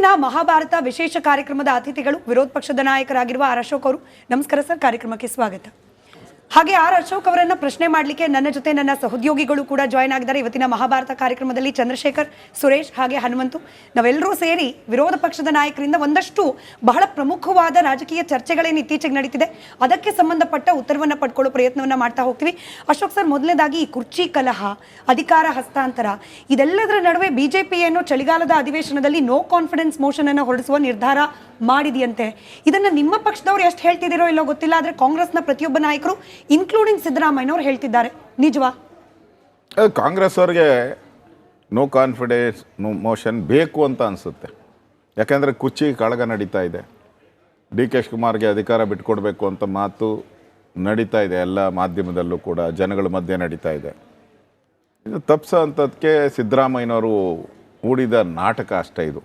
ಇವತ್ತಿನ ಮಹಾಭಾರತ ವಿಶೇಷ ಕಾರ್ಯಕ್ರಮದ ಅತಿಥಿಗಳು ವಿರೋಧ ಪಕ್ಷದ ನಾಯಕರಾಗಿರುವ ಆರ್ ಅಶೋಕ್ ಅವರು. ನಮಸ್ಕಾರ ಸರ್, ಕಾರ್ಯಕ್ರಮಕ್ಕೆ ಸ್ವಾಗತ. ಹಾಗೆ ಆರ್ ಅಶೋಕ್ ಅವರನ್ನ ಪ್ರಶ್ನೆ ಮಾಡಲಿಕ್ಕೆ ನನ್ನ ಜೊತೆ ನನ್ನ ಸಹೋದ್ಯೋಗಿಗಳು ಕೂಡ ಜಾಯ್ನ್ ಆಗಿದ್ದಾರೆ. ಇವತ್ತಿನ ಮಹಾಭಾರತ ಕಾರ್ಯಕ್ರಮದಲ್ಲಿ ಚಂದ್ರಶೇಖರ್, ಸುರೇಶ್ ಹಾಗೆ ಹನುಮಂತು, ನಾವೆಲ್ಲರೂ ಸೇರಿ ವಿರೋಧ ಪಕ್ಷದ ನಾಯಕರಿಂದ ಒಂದಷ್ಟು ಬಹಳ ಪ್ರಮುಖವಾದ ರಾಜಕೀಯ ಚರ್ಚೆಗಳೇನು ಇತ್ತೀಚೆಗೆ ನಡೀತಿದೆ ಅದಕ್ಕೆ ಸಂಬಂಧಪಟ್ಟ ಉತ್ತರವನ್ನು ಪಡ್ಕೊಳ್ಳೋ ಪ್ರಯತ್ನವನ್ನ ಮಾಡ್ತಾ ಹೋಗ್ತೀವಿ. ಅಶೋಕ್ ಸರ್, ಮೊದಲನೇದಾಗಿ ಈ ಕುರ್ಚಿ ಕಲಹ, ಅಧಿಕಾರ ಹಸ್ತಾಂತರ, ಇದೆಲ್ಲದರ ನಡುವೆ ಬಿಜೆಪಿ ಏನು ಚಳಿಗಾಲದ ಅಧಿವೇಶನದಲ್ಲಿ ನೋ ಕಾನ್ಫಿಡೆನ್ಸ್ ಮೋಷನ್ ಅನ್ನು ಹೊರಡಿಸುವ ನಿರ್ಧಾರ ಮಾಡಿದೆಯಂತೆ. ಇದನ್ನ ನಿಮ್ಮ ಪಕ್ಷದವ್ರು ಎಷ್ಟು ಹೇಳ್ತಿದ್ದೀರೋ ಇಲ್ಲೋ ಗೊತ್ತಿಲ್ಲ, ಆದ್ರೆ ಕಾಂಗ್ರೆಸ್ನ ಪ್ರತಿಯೊಬ್ಬ ನಾಯಕರು ಇನ್ಕ್ಲೂಡಿಂಗ್ ಸಿದ್ದರಾಮಯ್ಯನವರು ಹೇಳ್ತಿದ್ದಾರೆ. ನಿಜವಾ? ಕಾಂಗ್ರೆಸ್ ಅವ್ರಿಗೆ ನೋ ಕಾನ್ಫಿಡೆನ್ಸ್ ಮೋಷನ್ ಬೇಕು ಅಂತ ಅನಿಸುತ್ತೆ. ಯಾಕೆಂದರೆ ಕುರ್ಚಿ ಕಾಳಗ ನಡೀತಾ ಇದೆ. ಡಿ ಕೆ ಶಿವಕುಮಾರ್ಗೆ ಅಧಿಕಾರ ಬಿಟ್ಕೊಡ್ಬೇಕು ಅಂತ ಮಾತು ನಡೀತಾ ಇದೆ, ಎಲ್ಲ ಮಾಧ್ಯಮದಲ್ಲೂ ಕೂಡ ಜನಗಳ ಮಧ್ಯೆ ನಡೀತಾ ಇದೆ. ಇದು ತಪ್ಪಿಸೋ ಅಂಥದ್ದಕ್ಕೆ ಸಿದ್ದರಾಮಯ್ಯನವರು ಹೂಡಿದ ನಾಟಕ ಅಷ್ಟೇ ಇದು.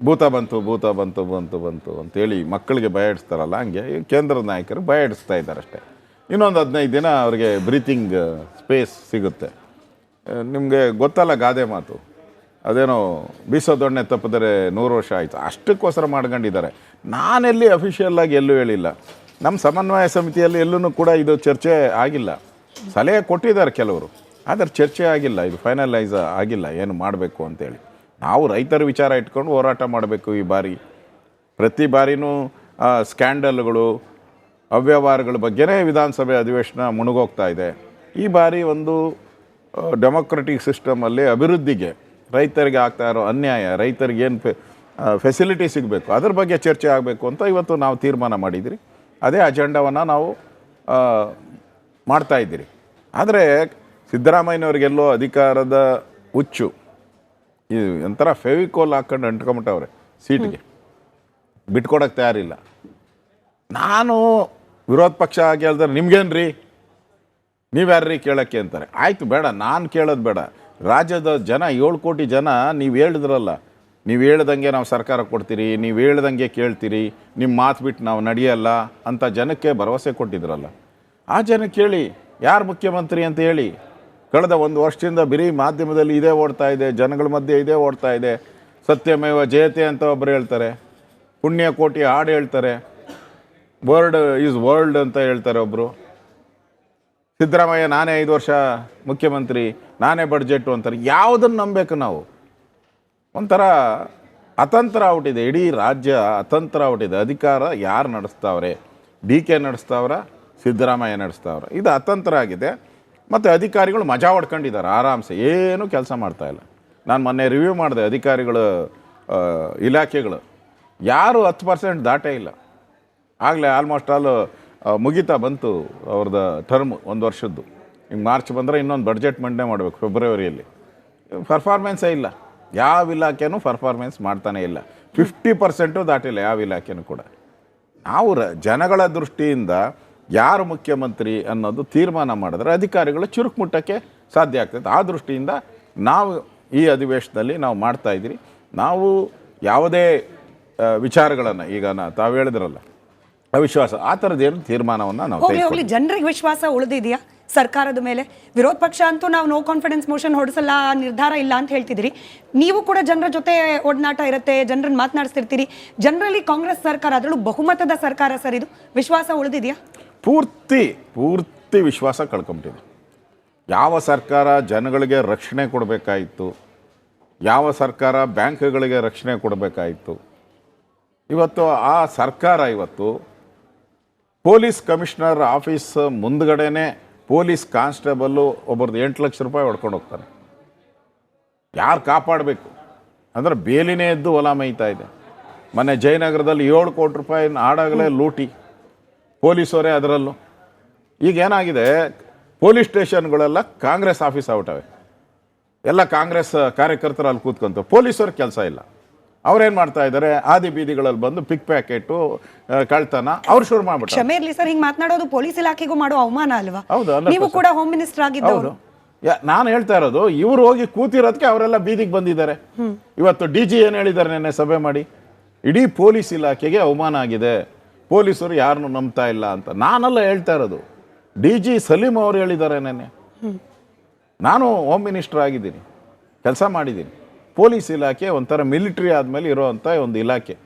ಭೂತ ಬಂತು ಭೂತ ಬಂತು ಬಂತು ಬಂತು ಅಂತೇಳಿ ಮಕ್ಕಳಿಗೆ ಭಯ ಇಡಿಸ್ತಾರಲ್ಲ, ಹಂಗೆ ಕೇಂದ್ರದ ನಾಯಕರು ಭಯ ಇಡಿಸ್ತಾ ಇದ್ದಾರೆ ಅಷ್ಟೇ. ಇನ್ನೊಂದು 15 ದಿನ ಅವರಿಗೆ ಬ್ರೀತಿಂಗ್ ಸ್ಪೇಸ್ ಸಿಗುತ್ತೆ. ನಿಮಗೆ ಗೊತ್ತಲ್ಲ ಗಾದೆ ಮಾತು, ಅದೇನೋ ಬೀಸೋ ದೊಣ್ಣೆ ತಪ್ಪಿದರೆ 100 ವರ್ಷ ಆಯಿತು, ಅಷ್ಟಕ್ಕೋಸ್ಕರ ಮಾಡ್ಕೊಂಡಿದ್ದಾರೆ. ನಾನೆಲ್ಲಿ ಅಫಿಷಿಯಲ್ಲಾಗಿ ಎಲ್ಲೂ ಹೇಳಿಲ್ಲ. ನಮ್ಮ ಸಮನ್ವಯ ಸಮಿತಿಯಲ್ಲಿ ಎಲ್ಲೂ ಕೂಡ ಇದು ಚರ್ಚೆ ಆಗಿಲ್ಲ. ಸಲಹೆ ಕೊಟ್ಟಿದ್ದಾರೆ ಕೆಲವರು, ಆದರೆ ಚರ್ಚೆ ಆಗಿಲ್ಲ, ಇದು ಫೈನಲೈಸ್ ಆಗಿಲ್ಲ ಏನು ಮಾಡಬೇಕು ಅಂತೇಳಿ. ನಾವು ರೈತರ ವಿಚಾರ ಇಟ್ಕೊಂಡು ಹೋರಾಟ ಮಾಡಬೇಕು. ಈ ಬಾರಿ ಪ್ರತಿ ಬಾರಿನೂ ಸ್ಕ್ಯಾಂಡಲ್ಗಳು, ಅವ್ಯವಹಾರಗಳ ಬಗ್ಗೆನೇ ವಿಧಾನಸಭೆ ಅಧಿವೇಶನ ಮುಳುಗೋಗ್ತಾ ಇದೆ. ಈ ಬಾರಿ ಒಂದು ಡೆಮೊಕ್ರೆಟಿಕ್ ಸಿಸ್ಟಮಲ್ಲಿ ಅಭಿವೃದ್ಧಿಗೆ, ರೈತರಿಗೆ ಆಗ್ತಾ ಇರೋ ಅನ್ಯಾಯ, ರೈತರಿಗೆ ಏನು ಫೆಸಿಲಿಟಿ ಸಿಗಬೇಕು ಅದ್ರ ಬಗ್ಗೆ ಚರ್ಚೆ ಆಗಬೇಕು ಅಂತ ಇವತ್ತು ನಾವು ತೀರ್ಮಾನ ಮಾಡಿದಿರಿ. ಅದೇ ಅಜೆಂಡವನ್ನು ನಾವು ಮಾಡ್ತಾಯಿದ್ದೀರಿ. ಆದರೆ ಸಿದ್ದರಾಮಯ್ಯನವ್ರಿಗೆಲ್ಲೋ ಅಧಿಕಾರದ ಹುಚ್ಚು, ಇದು ಒಂಥರ ಫೆವಿಕೋಲ್ ಹಾಕ್ಕೊಂಡು ಅಂಟ್ಕೊಂಬಿಟ್ಟವ್ರೆ ಸೀಟ್ಗೆ, ಬಿಟ್ಕೊಡೋಕ್ಕೆ ತಯಾರಿಲ್ಲ. ನಾನು ವಿರೋಧ ಪಕ್ಷ ಆಗಿ ಹೇಳಿದ್ರೆ ನಿಮ್ಗೇನು ರೀ, ನೀವ್ಯಾರ್ರೀ ಕೇಳೋಕ್ಕೆ ಅಂತಾರೆ. ಆಯಿತು, ಬೇಡ, ನಾನು ಕೇಳೋದು ಬೇಡ. ರಾಜ್ಯದ ಜನ 7 ಕೋಟಿ ಜನ ನೀವು ಹೇಳಿದ್ರಲ್ಲ, ನೀವು ಹೇಳ್ದಂಗೆ ನಾವು ಸರ್ಕಾರ ಕೊಡ್ತೀರಿ, ನೀವು ಹೇಳ್ದಂಗೆ ಕೇಳ್ತೀರಿ, ನಿಮ್ಮ ಮಾತು ಬಿಟ್ಟು ನಾವು ನಡೆಯಲ್ಲ ಅಂತ ಜನಕ್ಕೆ ಭರವಸೆ ಕೊಟ್ಟಿದ್ರಲ್ಲ, ಆ ಜನಕ್ಕೆ ಹೇಳಿ ಯಾರು ಮುಖ್ಯಮಂತ್ರಿ ಅಂತ ಹೇಳಿ. ಕಳೆದ 1 ವರ್ಷದಿಂದ ಬರೀ ಮಾಧ್ಯಮದಲ್ಲಿ ಇದೇ ಓಡ್ತಾ ಇದೆ, ಜನಗಳ ಮಧ್ಯೆ ಇದೇ ಓಡ್ತಾ ಇದೆ. ಸತ್ಯಮೇವ ಜಯತೆ ಅಂತ ಒಬ್ಬರು ಹೇಳ್ತಾರೆ, ಪುಣ್ಯಕೋಟಿ ಹಾಡು ಹೇಳ್ತಾರೆ, ವರ್ಡ್ ಈಸ್ ವರ್ಲ್ಡ್ ಅಂತ ಹೇಳ್ತಾರೆ ಒಬ್ಬರು. ಸಿದ್ದರಾಮಯ್ಯ ನಾನೇ 5 ವರ್ಷ ಮುಖ್ಯಮಂತ್ರಿ, ನಾನೇ ಬಡ್ಜೆಟು ಅಂತಾರೆ. ಯಾವುದನ್ನು ನಂಬಬೇಕು ನಾವು? ಒಂಥರ ಅತಂತ್ರ ಔಟಿದೆ, ಇಡೀ ರಾಜ್ಯ ಅತಂತ್ರ ಔಟಿದೆ. ಅಧಿಕಾರ ಯಾರು ನಡೆಸ್ತಾವ್ರೆ? ಡಿ ಕೆ ನಡೆಸ್ತಾವ್ರ, ಸಿದ್ದರಾಮಯ್ಯ ನಡೆಸ್ತಾವ್ರ? ಇದು ಅತಂತ್ರ ಆಗಿದೆ. ಮತ್ತು ಅಧಿಕಾರಿಗಳು ಮಜಾ ಹೊಡ್ಕೊಂಡಿದ್ದಾರೆ ಆರಾಮ್ಸೆ, ಏನೂ ಕೆಲಸ ಮಾಡ್ತಾಯಿಲ್ಲ. ನಾನು ಮೊನ್ನೆ ರಿವ್ಯೂ ಮಾಡಿದೆ ಅಧಿಕಾರಿಗಳು, ಇಲಾಖೆಗಳು ಯಾರು 10% ದಾಟೇ ಇಲ್ಲ. ಆಗಲೇ ಆಲ್ಮೋಸ್ಟ್ ಆಲ್ ಮುಗಿತಾ ಬಂತು ಅವ್ರದ್ದು ಟರ್ಮ್ 1 ವರ್ಷದ್ದು. ಹಿಂಗೆ ಮಾರ್ಚ್ ಬಂದರೆ ಇನ್ನೊಂದು ಬಡ್ಜೆಟ್ ಮಂಡನೆ ಮಾಡಬೇಕು ಫೆಬ್ರವರಿಯಲ್ಲಿ. ಪರ್ಫಾರ್ಮೆನ್ಸೇ ಇಲ್ಲ, ಯಾವ ಇಲಾಖೆನೂ ಪರ್ಫಾರ್ಮೆನ್ಸ್ ಮಾಡ್ತಾನೇ ಇಲ್ಲ. 50% ದಾಟಿಲ್ಲ ಯಾವ ಇಲಾಖೆನೂ ಕೂಡ. ನಾವು ಜನಗಳ ದೃಷ್ಟಿಯಿಂದ ಯಾರು ಮುಖ್ಯಮಂತ್ರಿ ಅನ್ನೋದು ತೀರ್ಮಾನ ಮಾಡಿದ್ರೆ ಅಧಿಕಾರಿಗಳು ಚುರುಕು ಮುಟ್ಟಕ್ಕೆ ಸಾಧ್ಯ ಆಗ್ತದೆ. ಆ ದೃಷ್ಟಿಯಿಂದ ನಾವು ಈ ಅಧಿವೇಶನದಲ್ಲಿ ನಾವು ಮಾಡ್ತಾಯಿದ್ದೀರಿ. ನಾವು ಯಾವುದೇ ವಿಚಾರಗಳನ್ನು ಈಗ ತಾವು ಹೇಳಿದ್ರಲ್ಲ ಅವಿಶ್ವಾಸ, ಆ ಥರದ್ದೇನು ತೀರ್ಮಾನವನ್ನು ನಾವು ಹೋಗ್ಲಿ. ಜನರಿಗೆ ವಿಶ್ವಾಸ ಉಳಿದಿದೆಯಾ ಸರ್ಕಾರದ ಮೇಲೆ? ವಿರೋಧ ಪಕ್ಷ ಅಂತೂ ನಾವು ನೋ ಕಾನ್ಫಿಡೆನ್ಸ್ ಮೋಷನ್ ಹೊಡಿಸಲ್ಲ, ನಿರ್ಧಾರ ಇಲ್ಲ ಅಂತ ಹೇಳ್ತಿದ್ದೀರಿ. ನೀವು ಕೂಡ ಜನರ ಜೊತೆ ಒಡನಾಟ ಇರುತ್ತೆ, ಜನರನ್ನು ಮಾತನಾಡಿಸ್ತಿರ್ತೀರಿ. ಜನರಲ್ಲಿ ಕಾಂಗ್ರೆಸ್ ಸರ್ಕಾರ, ಅದರಲ್ಲೂ ಬಹುಮತದ ಸರ್ಕಾರ ಸರ್, ಇದು ವಿಶ್ವಾಸ ಉಳಿದಿದೆಯಾ? ಪೂರ್ತಿ ವಿಶ್ವಾಸ ಕಳ್ಕೊಂಬಿಟ್ಟಿದೆ. ಯಾವ ಸರ್ಕಾರ ಜನಗಳಿಗೆ ರಕ್ಷಣೆ ಕೊಡಬೇಕಾಯಿತು, ಯಾವ ಸರ್ಕಾರ ಬ್ಯಾಂಕ್ಗಳಿಗೆ ರಕ್ಷಣೆ ಕೊಡಬೇಕಾಯಿತು, ಇವತ್ತು ಆ ಸರ್ಕಾರ ಇವತ್ತು ಪೊಲೀಸ್ ಕಮಿಷನರ್ ಆಫೀಸ್ ಮುಂದ್ಗಡೆನೇ ಪೊಲೀಸ್ ಕಾನ್ಸ್ಟೇಬಲ್ಲು ಒಬ್ಬರದ್ದು 8 ಲಕ್ಷ ರೂಪಾಯಿ ಹೊಡ್ಕೊಂಡು ಹೋಗ್ತಾನೆ. ಯಾರು ಕಾಪಾಡಬೇಕು ಅಂದರೆ ಬೇಲಿನೇ ಎದ್ದು ಹೊಲ ಮೇಯ್ತಾ ಇದೆ. ಮೊನ್ನೆ ಜಯನಗರದಲ್ಲಿ 7 ಕೋಟಿ ರೂಪಾಯಿ ಆಡಾಗಲೇ ಲೂಟಿ, ಪೊಲೀಸವರೇ ಅದರಲ್ಲೂ. ಈಗ ಏನಾಗಿದೆ, ಪೊಲೀಸ್ ಸ್ಟೇಷನ್ಗಳೆಲ್ಲ ಕಾಂಗ್ರೆಸ್ ಆಫೀಸ್ ಆಗ್ಬಿಟ್ಟವೆ. ಎಲ್ಲ ಕಾಂಗ್ರೆಸ್ ಕಾರ್ಯಕರ್ತರು ಅಲ್ಲಿ ಕೂತ್ಕೊಂತ, ಪೊಲೀಸವ್ರ ಕೆಲಸ ಇಲ್ಲ. ಅವ್ರೇನು ಮಾಡ್ತಾ ಇದ್ದಾರೆ, ಆದಿ ಬೀದಿಗಳಲ್ಲಿ ಬಂದು ಪಿಕ್ ಪ್ಯಾಕೆಟು, ಕಳ್ತನ ಅವ್ರು ಶುರು ಮಾಡ್ಬಿಟ್ಟು. ಕ್ಷಮೆ ಇರಲಿ ಸರ್, ಹಿಂಗೆ ಮಾತನಾಡೋದು ಪೊಲೀಸ್ ಇಲಾಖೆಗೂ ಮಾಡೋ ಅವಮಾನ ಅಲ್ವಾ? ಹೌದು, ನೀವು ಕೂಡ ಹೋಮ್ ಮಿನಿಸ್ಟರ್ ಆಗಿದ್ದವರು. ನಾನು ಹೇಳ್ತಾ ಇರೋದು, ಇವ್ರು ಹೋಗಿ ಕೂತಿರೋದಕ್ಕೆ ಅವರೆಲ್ಲ ಬೀದಿಗೆ ಬಂದಿದ್ದಾರೆ. ಇವತ್ತು DG ಏನು ಹೇಳಿದ್ದಾರೆ ನೆನ್ನೆ ಸಭೆ ಮಾಡಿ, ಇಡೀ ಪೊಲೀಸ್ ಇಲಾಖೆಗೆ ಅವಮಾನ ಆಗಿದೆ, ಪೊಲೀಸರು ಯಾರನ್ನು ನಂಬ್ತಾ ಇಲ್ಲ ಅಂತ. ನಾನೆಲ್ಲ ಹೇಳ್ತಾ ಇರೋದು, DG ಸಲೀಂ ಅವರು ಹೇಳಿದ್ದಾರೆ ನೆನ್ನೆ. ನಾನು ಹೋಮ್ ಮಿನಿಸ್ಟರ್ ಆಗಿದ್ದೀನಿ, ಕೆಲಸ ಮಾಡಿದ್ದೀನಿ. ಪೊಲೀಸ್ ಇಲಾಖೆ ಒಂಥರ ಮಿಲಿಟ್ರಿ ಆದಮೇಲೆ ಇರೋವಂಥ ಒಂದು ಇಲಾಖೆ,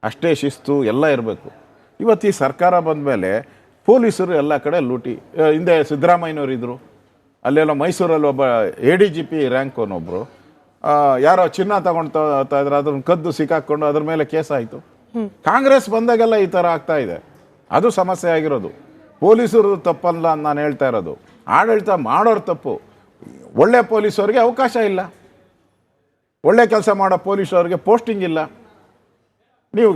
ಅಷ್ಟೇ ಶಿಸ್ತು ಎಲ್ಲ ಇರಬೇಕು. ಇವತ್ತು ಈ ಸರ್ಕಾರ ಬಂದ ಮೇಲೆ ಪೊಲೀಸರು ಎಲ್ಲ ಕಡೆ ಲೂಟಿ. ಹಿಂದೆ ಸಿದ್ದರಾಮಯ್ಯನವರು ಇದ್ದರು, ಅಲ್ಲೆಲ್ಲ ಮೈಸೂರಲ್ಲಿ ಒಬ್ಬ ADGP ರ್ಯಾಂಕ್ ಅವನೊಬ್ಬರು ಯಾರೋ ಚಿನ್ನ ತಗೊಳ್ತಾ ಇದ್ರೆ ಅದನ್ನು ಕದ್ದು ಸಿಕ್ಕಾಕೊಂಡು ಅದ್ರ ಮೇಲೆ ಕೇಸ್ ಆಯಿತು. ಕಾಂಗ್ರೆಸ್ ಬಂದಾಗೆಲ್ಲ ಈ ಥರ ಆಗ್ತಾ ಇದೆ. ಅದು ಸಮಸ್ಯೆ ಆಗಿರೋದು. ಪೊಲೀಸರು ತಪ್ಪಲ್ಲ ಅಂತ ನಾನು ಹೇಳ್ತಾ ಇರೋದು, ಆಡಳಿತ ಮಾಡೋರು ತಪ್ಪು. ಒಳ್ಳೆ ಪೊಲೀಸವ್ರಿಗೆ ಅವಕಾಶ ಇಲ್ಲ, ಒಳ್ಳೆ ಕೆಲಸ ಮಾಡೋ ಪೊಲೀಸವ್ರಿಗೆ ಪೋಸ್ಟಿಂಗ್ ಇಲ್ಲ. ನೀವು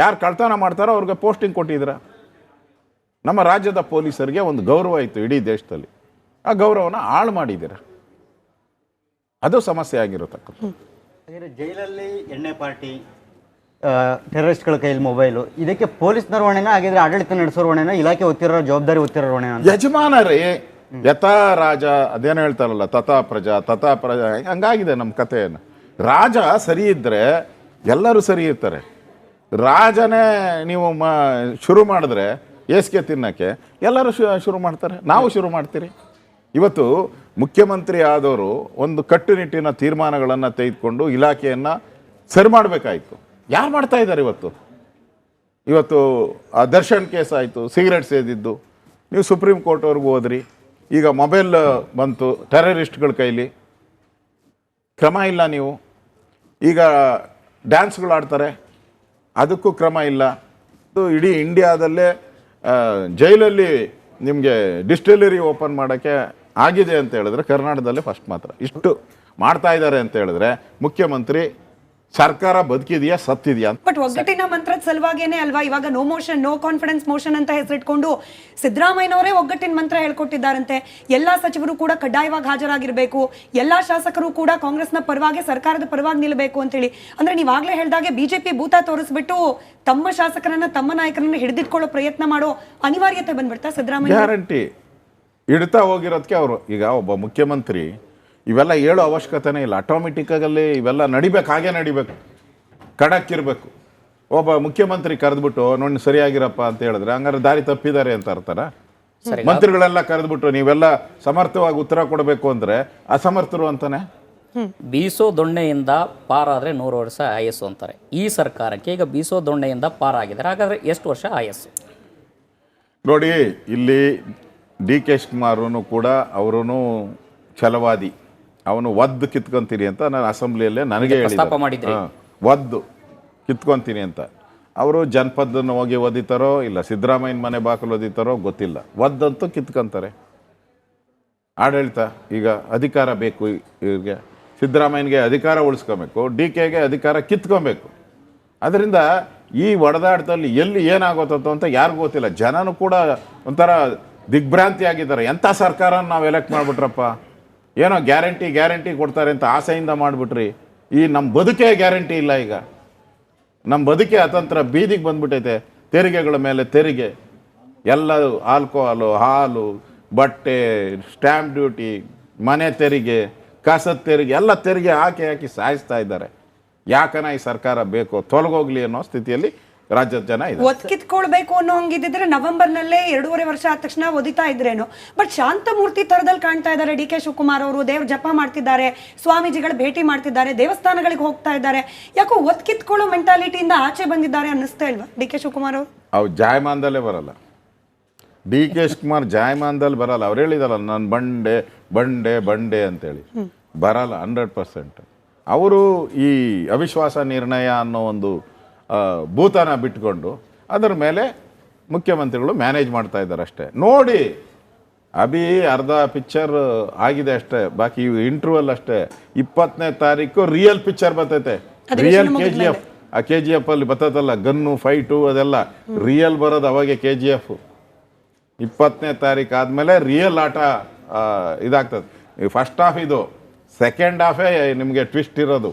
ಯಾರು ಕಳ್ತನ ಮಾಡ್ತಾರೋ ಅವ್ರಿಗೆ ಪೋಸ್ಟಿಂಗ್ ಕೊಟ್ಟಿದ್ದೀರ. ನಮ್ಮ ರಾಜ್ಯದ ಪೊಲೀಸರಿಗೆ ಒಂದು ಗೌರವ ಇತ್ತು ಇಡೀ ದೇಶದಲ್ಲಿ, ಆ ಗೌರವನ ಹಾಳು ಮಾಡಿದ್ದೀರ. ಅದು ಸಮಸ್ಯೆ ಆಗಿರತಕ್ಕಂಥ. ಜೈಲಲ್ಲಿ ಎಣ್ಣೆ ಪಾರ್ಟಿ, ಟೆರರಿಸ್ಟ್ಗಳ ಕೈಯಲ್ಲಿ ಮೊಬೈಲು, ಇದಕ್ಕೆ ಪೊಲೀಸ್ ಹೊಣೆನ ಆಗಿದ್ರೆ ಆಡಳಿತ ನಡೆಸೋರು ಹೊಣೆನ, ಇಲಾಖೆ ಹೊತ್ತಿರೋ ಜವಾಬ್ದಾರಿ ಹೊತ್ತಿರೋ ಹೊಣೆನ? ಯಜಮಾನರೇ, ಯಥಾ ರಾಜ ಅದೇನು ಹೇಳ್ತಾರಲ್ಲ, ತಥಾ ಪ್ರಜಾ ಹಂಗಾಗಿದೆ ನಮ್ಮ ಕಥೆಯನ್ನು. ರಾಜ ಸರಿ ಇದ್ದರೆ ಎಲ್ಲರೂ ಸರಿ ಇರ್ತಾರೆ. ರಾಜನೇ ನೀವು ಶುರು ಮಾಡಿದ್ರೆ ಏಸ್ಗೆ ತಿನ್ನಕ್ಕೆ ಎಲ್ಲರೂ ಶುರು ಮಾಡ್ತಾರೆ, ನಾವು ಶುರು ಮಾಡ್ತೀರಿ. ಇವತ್ತು ಮುಖ್ಯಮಂತ್ರಿ ಆದವರು ಒಂದು ಕಟ್ಟುನಿಟ್ಟಿನ ತೀರ್ಮಾನಗಳನ್ನು ತೆಗೆದುಕೊಂಡು ಇಲಾಖೆಯನ್ನು ಸರಿ ಮಾಡಬೇಕಾಯಿತು. ಯಾರು ಮಾಡ್ತಾ ಇದ್ದಾರೆ ಇವತ್ತು ಆ ದರ್ಶನ್ ಕೇಸ್ ಆಯಿತು, ಸಿಗರೇಟ್ ಸೇದಿದ್ದು, ನೀವು ಸುಪ್ರೀಂ ಕೋರ್ಟ್ವರೆಗೂ ಹೋದ್ರಿ. ಈಗ ಮೊಬೈಲ್ ಬಂತು ಟೆರರಿಸ್ಟ್ಗಳ ಕೈಲಿ, ಕ್ರಮ ಇಲ್ಲ. ನೀವು ಈಗ ಡ್ಯಾನ್ಸ್ಗಳು ಆಡ್ತಾರೆ, ಅದಕ್ಕೂ ಕ್ರಮ ಇಲ್ಲ. ಇಡೀ ಇಂಡಿಯಾದಲ್ಲೇ ಜೈಲಲ್ಲಿ ನಿಮಗೆ ಡಿಸ್ಟಿಲರಿ ಓಪನ್ ಮಾಡೋಕ್ಕೆ ಆಗಿದೆ ಅಂತ ಹೇಳಿದ್ರೆ ಕರ್ನಾಟಕದಲ್ಲೇ ಫಸ್ಟ್ ಮಾತ್ರ. ಇಷ್ಟು ಮಾಡ್ತಾ ಇದ್ದಾರೆ ಅಂತ ಹೇಳಿದ್ರೆ ಮುಖ್ಯಮಂತ್ರಿ ಸರ್ಕಾರ ಬದುಕಿದೆಯಾ ಸತ್ತಿದೆಯಾ ಅಂತ. ಬಟ್ ಒಗ್ಗಟ್ಟಿನ ಮಂತ್ರದ ಸಲುವಾಗೇನೆ ಅಲ್ವಾ ಇವಾಗ no motion no confidence motion ಅಂತ ಹೆಸರಿಟ್ಕೊಂಡು ಸಿದ್ದರಾಮಯ್ಯನವರೇ ಒಗ್ಗಟ್ಟಿನ ಮಂತ್ರ ಹೇಳ್ಕೊಟ್ಟಿದ್ದಾರಂತೆ. ಎಲ್ಲಾ ಸಚಿವರು ಕೂಡ ಕಡ್ಡಾಯವಾಗಿ ಹಾಜರಾಗಿರ್ಬೇಕು, ಎಲ್ಲಾ ಶಾಸಕರು ಕೂಡ ಕಾಂಗ್ರೆಸ್ನ ಪರವಾಗಿ ಸರ್ಕಾರದ ಪರವಾಗಿ ನಿಲ್ಲಬೇಕು ಅಂತೇಳಿ. ಅಂದ್ರೆ ನೀವಾಗ್ಲೇ ಹೇಳ್ದಾಗೆ ಬಿಜೆಪಿ ಭೂತ ತೋರಿಸ್ಬಿಟ್ಟು ತಮ್ಮ ಶಾಸಕರನ್ನ ತಮ್ಮ ನಾಯಕರನ್ನ ಹಿಡಿದಿಟ್ಕೊಳ್ಳೋ ಪ್ರಯತ್ನ ಮಾಡೋ ಅನಿವಾರ್ಯತೆ ಬಂದ್ಬಿಡ್ತಾ ಸಿದ್ದರಾಮಯ್ಯ? ಗ್ಯಾರಂಟಿ ಹಿಡ್ತಾ ಹೋಗಿರೋದಕ್ಕೆ ಅವರು. ಈಗ ಒಬ್ಬ ಮುಖ್ಯಮಂತ್ರಿ ಇವೆಲ್ಲ ಹೇಳೋ ಅವಶ್ಯಕತೆನೇ ಇಲ್ಲ. ಆಟೋಮೆಟಿಕ್ಕಾಗಲ್ಲಿ ಇವೆಲ್ಲ ನಡಿಬೇಕು, ಹಾಗೆ ನಡಿಬೇಕು, ಖಡಕ್ಕಿರಬೇಕು. ಒಬ್ಬ ಮುಖ್ಯಮಂತ್ರಿ ಕರೆದ್ಬಿಟ್ಟು ನೋಡಿ ಸರಿಯಾಗಿರಪ್ಪ ಅಂತ ಹೇಳಿದ್ರೆ ಹಂಗಾರೆ ದಾರಿ ತಪ್ಪಿದ್ದಾರೆ ಅಂತ ಅರ್ಥನ? ಮಂತ್ರಿಗಳೆಲ್ಲ ಕರೆದ್ಬಿಟ್ಟು ನೀವೆಲ್ಲ ಸಮರ್ಥವಾಗಿ ಉತ್ತರ ಕೊಡಬೇಕು ಅಂದರೆ ಅಸಮರ್ಥರು ಅಂತಾನೆ. ಬೀಸೋ ದೊಣ್ಣೆಯಿಂದ ಪಾರಾದರೆ 100 ವರ್ಷ ಆಯಸ್ಸು ಅಂತಾರೆ. ಈ ಸರ್ಕಾರಕ್ಕೆ ಈಗ ಬೀಸೋ ದೊಣ್ಣೆಯಿಂದ ಪಾರಾಗಿದ್ದಾರೆ, ಹಾಗಾದರೆ ಎಷ್ಟು ವರ್ಷ ಆಯಸ್ಸು? ನೋಡಿ, ಇಲ್ಲಿ DK ಶಿವಕುಮಾರೂ ಕೂಡ ಅವರೂ ಛಲವಾದಿ. ಅವನು ಒದ್ದು ಕಿತ್ಕೊಂತೀನಿ ಅಂತ ನಾನು ಅಸೆಂಬ್ಲಿಯಲ್ಲೇ ನನಗೆ ಹೇಳಿದ್ದೆ, ಒದ್ದು ಕಿತ್ಕೊಂತೀನಿ ಅಂತ. ಅವರು ಜನಪದನ್ನು ಹೋಗಿ ಓದಿತಾರೋ ಇಲ್ಲ ಸಿದ್ದರಾಮಯ್ಯನ ಮನೆ ಬಾಕಲು ಓದಿತಾರೋ ಗೊತ್ತಿಲ್ಲ, ಒದ್ದಂತೂ ಕಿತ್ಕೊಂತಾರೆ. ಆಡಳಿತ ಈಗ ಅಧಿಕಾರ ಬೇಕು ಇವ್ರಿಗೆ. ಸಿದ್ದರಾಮಯ್ಯನಿಗೆ ಅಧಿಕಾರ ಉಳಿಸ್ಕೊಬೇಕು, DKಗೆ ಅಧಿಕಾರ ಕಿತ್ಕೊಬೇಕು. ಅದರಿಂದ ಈ ಒಡೆದಾಟದಲ್ಲಿ ಎಲ್ಲಿ ಏನಾಗೋತೋ ಅಂತ ಯಾರಿಗೂ ಗೊತ್ತಿಲ್ಲ. ಜನನೂ ಕೂಡ ಒಂಥರ ದಿಗ್ಭ್ರಾಂತಿ ಆಗಿದ್ದಾರೆ. ಎಂಥ ಸರ್ಕಾರ ನಾವು ಎಲೆಕ್ಟ್ ಮಾಡಿಬಿಟ್ರಪ್ಪ, ಏನೋ ಗ್ಯಾರಂಟಿ ಕೊಡ್ತಾರೆ ಅಂತ ಆಸೆಯಿಂದ ಮಾಡಿಬಿಟ್ರಿ. ಈ ನಮ್ಮ ಬದುಕೇ ಗ್ಯಾರಂಟಿ ಇಲ್ಲ. ಈಗ ನಮ್ಮ ಬದುಕೇ ಅತಂತ್ರ ಬೀದಿಗೆ ಬಂದ್ಬಿಟ್ಟೈತೆ. ತೆರಿಗೆಗಳ ಮೇಲೆ ತೆರಿಗೆ, ಎಲ್ಲ ಆಲ್ಕೋಹಾಲು, ಹಾಲು, ಬಟ್ಟೆ, ಸ್ಟ್ಯಾಂಪ್ ಡ್ಯೂಟಿ, ಮನೆ ತೆರಿಗೆ, ಕಸದ ತೆರಿಗೆ, ಎಲ್ಲ ತೆರಿಗೆ ಹಾಕಿ ಸಾಯಿಸ್ತಾ ಇದ್ದಾರೆ. ಯಾಕನ ಈ ಸರ್ಕಾರ ಬೇಕು, ತೊಲಗೋಗ್ಲಿ ಅನ್ನೋ ಸ್ಥಿತಿಯಲ್ಲಿ ರಾಜ್ಯದ ಜನ ಇದೆ. ಒತ್ಕಿತ್ಕೊಳ್ಬೇಕು ಅನ್ನೋ ಹಂಗಿದ್ರೆ ನವೆಂಬರ್ನಲ್ಲೇ 2.5 ವರ್ಷ ಆದ ತಕ್ಷಣ ಒದಿತಾ ಇದ್ರೇನು. ಬಟ್ ಶಾಂತಮೂರ್ತಿ ತರದಲ್ಲಿ ಕಾಣ್ತಾ ಇದ್ದಾರೆ DK ಶಿವಕುಮಾರ್ ಅವರು. ದೇವ್ರ ಜಪ ಮಾಡ್ತಿದ್ದಾರೆ, ಸ್ವಾಮೀಜಿಗಳ ಭೇಟಿ ಮಾಡ್ತಿದ್ದಾರೆ, ದೇವಸ್ಥಾನಗಳಿಗೆ ಹೋಗ್ತಾ ಇದ್ದಾರೆ. ಯಾಕೋ ಒತ್ಕಿತ್ಕೊಳ್ಳೋ ಮೆಂಟಾಲಿಟಿಯಿಂದ ಆಚೆ ಬಂದಿದ್ದಾರೆ ಅನ್ನಿಸ್ತಾ ಇಲ್ವಾ DK ಶಿವಕುಮಾರ್ ಅವರು? ಅವು ಜಾಯಮಾನದಲ್ಲೇ ಬರಲ್ಲ. DK ಶಿವಕುಮಾರ್ ಜಾಯಮಾನದಲ್ಲಿ ಬರಲ್ಲ. ಅವ್ರು ಹೇಳಿದಾರಲ್ಲ, ನಾನು ಬಂಡೆ ಅಂತೇಳಿ ಬರಲ್ಲ 100%. ಅವರು ಈ ಅವಿಶ್ವಾಸ ನಿರ್ಣಯ ಅನ್ನೋ ಒಂದು ಭೂತನ ಬಿಟ್ಕೊಂಡು ಅದರ ಮೇಲೆ ಮುಖ್ಯಮಂತ್ರಿಗಳು ಮ್ಯಾನೇಜ್ ಮಾಡ್ತಾ ಇದ್ದಾರೆ ಅಷ್ಟೇ. ನೋಡಿ, ಅರ್ಧ ಪಿಕ್ಚರ್ ಆಗಿದೆ ಅಷ್ಟೇ, ಬಾಕಿ ಇಂಟರ್ವಲ್ ಅಷ್ಟೇ. 20ನೇ ತಾರೀಕು ರಿಯಲ್ ಪಿಕ್ಚರ್ ಬರ್ತೈತೆ, ರಿಯಲ್ KGF. ಆ KGF ಅಲ್ಲಿ ಬರ್ತದಲ್ಲ ಗನ್ನು ಫೈಟು ಅದೆಲ್ಲ ರಿಯಲ್ ಬರೋದು ಅವಾಗೆ. KGF 20ನೇ ತಾರೀಕು ಆದಮೇಲೆ ರಿಯಲ್ ಆಟ ಇದಾಗ್ತದೆ. ಫಸ್ಟ್ ಹಾಫ್ ಇದು, ಸೆಕೆಂಡ್ ಹಾಫೇ ನಿಮಗೆ ಟ್ವಿಸ್ಟ್ ಇರೋದು.